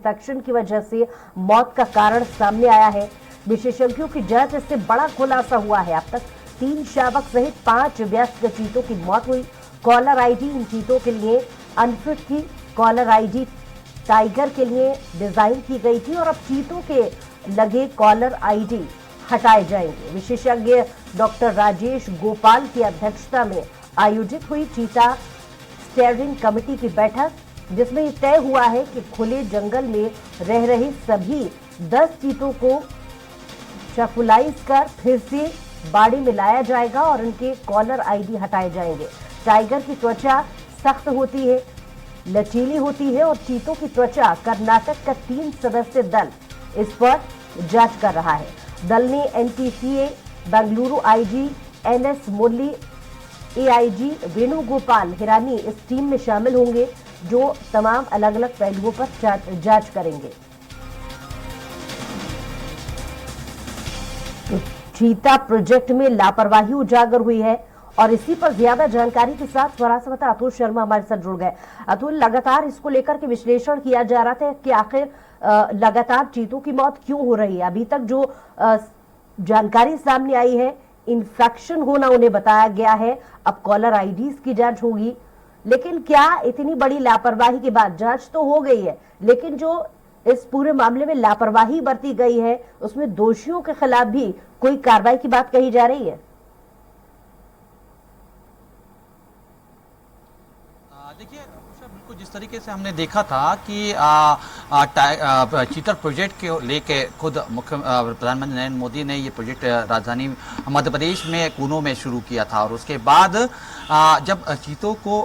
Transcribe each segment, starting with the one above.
Infection की वजह से मौत का कारण सामने आया है। विशेषज्ञों की जांच इससे बड़ा खुलासा हुआ है। अब तक 3 शावक सहित 5 वयस्क चीतों की मौत हुई। कॉलर आईडी इन चीतों के लिए अनफिट थी। कॉलर आईडी टाइगर के लिए डिजाइन की गई थी और अब चीतों के लगे कॉलर आईडी हटाए जाएंगे। विशेषज्ञ डॉक्टर राजेश गोपाल की अध्यक्षता में आयोजित हुई चीता स्टीयरिंग कमेटी की बैठक, जिसमें यह तय हुआ है कि खुले जंगल में रह रहे सभी 10 चीतों को शफुलाइज कर फिर से बाड़ी में लाया जाएगा और इनके कॉलर आईडी हटाए जाएंगे। टाइगर की त्वचा सख्त होती है, लचीली होती है और चीतों की त्वचा कर्नाटक का 3 सदस्यीय दल इस पर जांच कर रहा है। दल ने एनटीसीए बेंगलुरु आईजी एनएस मुरली, एआईजी वेणुगोपाल हिरानी इस टीम में शामिल होंगे, जो तमाम अलग अलग पहलुओं पर जांच करेंगे। चीता प्रोजेक्ट में लापरवाही उजागर हुई है और इसी पर ज्यादा जानकारी के साथ स्वराज समाचार अतुल शर्मा हमारे साथ जुड़ गए। अतुल, लगातार इसको लेकर के विश्लेषण किया जा रहा था कि आखिर लगातार चीतों की मौत क्यों हो रही है। अभी तक जो जानकारी सामने आई है, इन्फेक्शन होना उन्हें बताया गया है। अब कॉलर आईडीज की जांच होगी, लेकिन क्या इतनी बड़ी लापरवाही के बाद जांच तो हो गई है, लेकिन जो इस पूरे मामले में लापरवाही बरती गई है उसमें दोषियों के खिलाफ भी कोई कार्रवाई की बात कही जा रही है? देखिए बिल्कुल जिस तरीके से हमने देखा था कि चीता प्रोजेक्ट के लेके खुद प्रधानमंत्री नरेंद्र मोदी ने ये प्रोजेक्ट राजधानी मध्य प्रदेश में कूनो में शुरू किया था और उसके बाद जब चीतों को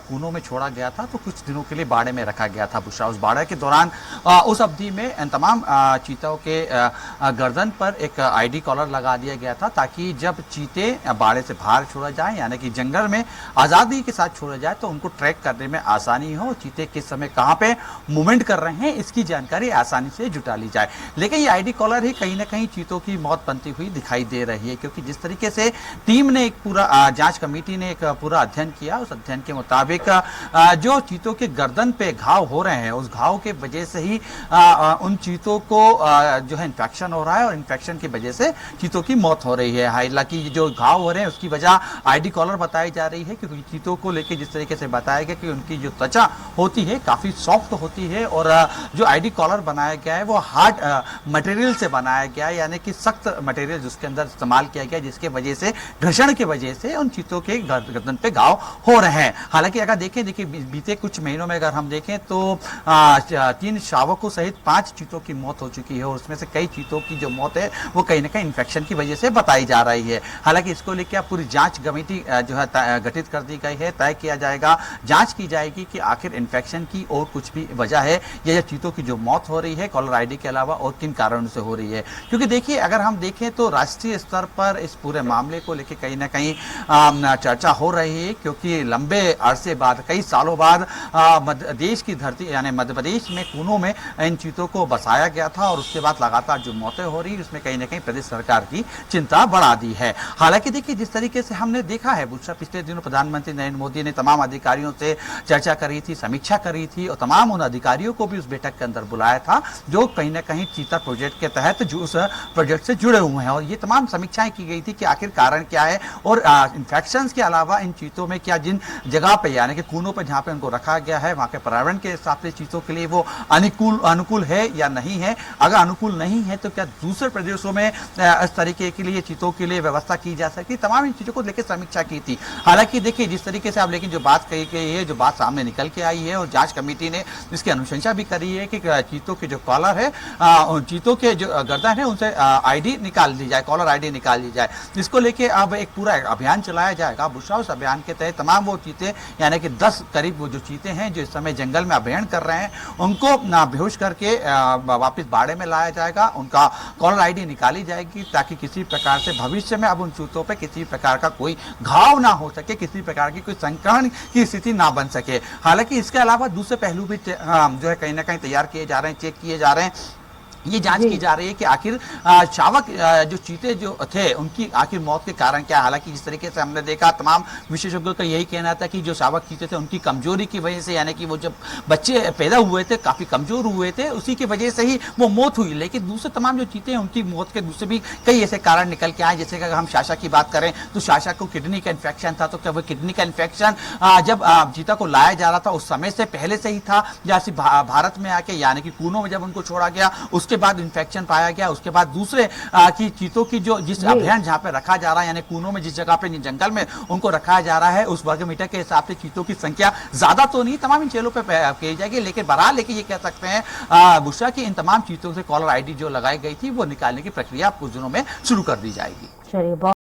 कूनो में छोड़ा गया था तो कुछ दिनों के लिए बाड़े में रखा गया था बुशरा। उस बाड़े के दौरान उस अवधि में तमाम चीतों के गर्दन पर एक आईडी कॉलर लगा दिया गया था ताकि जब चीते बाड़े से बाहर छोड़ा जाए, यानी कि जंगल में आज़ादी के साथ छोड़ा जाए, तो उनको ट्रैक करने में आसानी हो, चीते किस समय कहां पे मूवमेंट कर रहे हैं इसकी जानकारी आसानी से जुटा ली जाए। लेकिन ये आईडी कॉलर ही कहीं ना कहीं चीतों की मौत बनती हुई दिखाई दे रही है, क्योंकि जिस तरीके से टीम ने एक पूरा जांच कमेटी ने एक पूरा अध्ययन किया, उस अध्ययन के मुताबिक जो चीतों के गर्दन पे घाव हो रहे हैं उस घाव के वजह से ही उन चीतों को जो है इन्फेक्शन हो रहा है और इन्फेक्शन की वजह से चीतों की मौत हो रही है। हालांकि जो घाव हो रहे हैं उसकी वजह आईडी कॉलर बताई जा रही है, क्योंकि चीतों को लेकर जिस तरीके से बताया गया कि उनकी जो त्वचा होती है काफी सॉफ्ट होती है और जो आईडी कॉलर बनाया गया है वो हार्ड मटेरियल से बनाया गया है, यानी कि सख्त मटेरियल जिसके अंदर इस्तेमाल किया गया, जिसके वजह से घर्षण की वजह से उन चीतों के गर्दन पे घाव हो रहे हैं। हालांकि अगर देखिए बीते कुछ महीनों में अगर हम देखें तो 3 शावकों सहित 5 चीतों की मौत हो चुकी है और उसमें से कई चीतों की जो मौत है वो कहीं ना कहीं इन्फेक्शन की वजह से बताई जा रही है। हालांकि इसको लेकर पूरी जांच कमेटी जो है गठित कर दी गई है, तय किया जाएगा, जांच की जाएगी कि आखिर इन्फेक्शन की और कुछ भी वजह है या चीतों की जो मौत हो रही है कॉलर आईडी के अलावा और किन कारणों से हो रही है। क्योंकि देखिए अगर हम देखें तो राष्ट्रीय स्तर पर इस पूरे मामले को लेकर कहीं ना कहीं चर्चा हो रही है, क्योंकि लंबे अरसे बाद, कई सालों बाद देश की धरती यानी मध्य प्रदेश में कूनो में इन चीतों को बसाया गया था और उसके बाद लगातार जो मौतें हो रही उसमें कहीं ना कहीं प्रदेश सरकार की चिंता बढ़ा दी है। हालांकि देखिए जिस तरीके से हमने देखा है बुशरा, पिछले दिनों प्रधानमंत्री नरेंद्र मोदी ने तमाम अधिकारियों से चर्चा करी थी, समीक्षा करी थी और तमाम उन अधिकारियों को भी उस बैठक के अंदर बुलाया था जो कहीं ना कहीं चीता प्रोजेक्ट के तहत जो उस प्रोजेक्ट से जुड़े हुए हैं और ये तमाम समीक्षाएं की गई थी कि आखिर कारण क्या है और इन्फेक्शन के अलावा इन चीतों में क्या जिन जगह पे यानी कि कूनों पे जहाँ पे उनको रखा गया है वहाँ के पर्यावरण के हिसाब से चीतों के लिए वो अनुकूल है या नहीं है। अगर अनुकूल नहीं है तो क्या दूसरे प्रदेशों में इस तरीके के लिए चीतों के लिए व्यवस्था की जा सकती, तमाम इन चीजों को लेकर समीक्षा की थी। हालांकि देखिए जिस तरीके से आप लेकिन जो बात कही गई है, जो बात सामने निकल के आई है और जांच कमेटी ने इसकी अनुशंसा भी करी है कि चीतों के जो कॉलर है, चीतों के जो गर्दन है उनसे आईडी निकाल दी जाए, कॉलर आईडी निकाल दी जाए। इसको लेके अब एक पूरा अभियान चलाया जाएगा बुशरा। उस अभियान के तहत तमाम वो चीते यानी कि 10 करीब वो जो चीते हैं जो इस समय जंगल में अभियान कर रहे हैं उनको बेहोश करके वापस बाड़े में लाया जाएगा, उनका कॉलर आईडी निकाली जाएगी ताकि किसी प्रकार से भविष्य में अब उन चीतों पे किसी प्रकार का कोई घाव ना हो सके, किसी प्रकार की कोई संक्रमण की स्थिति ना बन सके। हालांकि इसके अलावा दूसरे पहलू भी जो है कहीं ना कहीं तैयार किए जा रहे हैं, चेक किए जा रहे हैं। ये जांच जी। की जा रही है कि आखिर शावक जो चीते जो थे उनकी आखिर मौत के कारण क्या है। हालांकि जिस तरीके से हमने देखा, तमाम विशेषज्ञों का यही कहना था कि जो शावक चीते थे उनकी कमजोरी की वजह से, यानी कि वो जब बच्चे पैदा हुए थे काफी कमजोर हुए थे, उसी की वजह से ही वो मौत हुई। लेकिन दूसरे तमाम जो चीते हैं उनकी मौत के दूसरे भी कई ऐसे कारण निकल के आए। जैसे कि अगर हम शाशा की बात करें तो शाशा को किडनी का इन्फेक्शन था, तो क्या वो किडनी का इन्फेक्शन जब चीता को लाया जा रहा था उस समय से पहले से ही था, जैसे भारत में आके यानी कि कूनो में जब उनको छोड़ा गया उसके बाद इन्फेक्शन पाया गया। उसके बाद दूसरे की चीतों की जो जिस अभयारण्य जहां पे रखा जा रहा है, यानी कूनो में जिस जगह पे जंगल में उनको रखा जा रहा है, उस वर्ग मीटर के हिसाब से चीतों की संख्या ज्यादा तो नहीं तमाम इन चेलों पे की जाएगी। लेकिन बहरहाल लेकिन ये कह सकते हैं बुशरा की इन तमाम चीतों से कॉलर आईडी जो लगाई गई थी वो निकालने की प्रक्रिया कुछ दिनों में शुरू कर दी जाएगी। चलिए।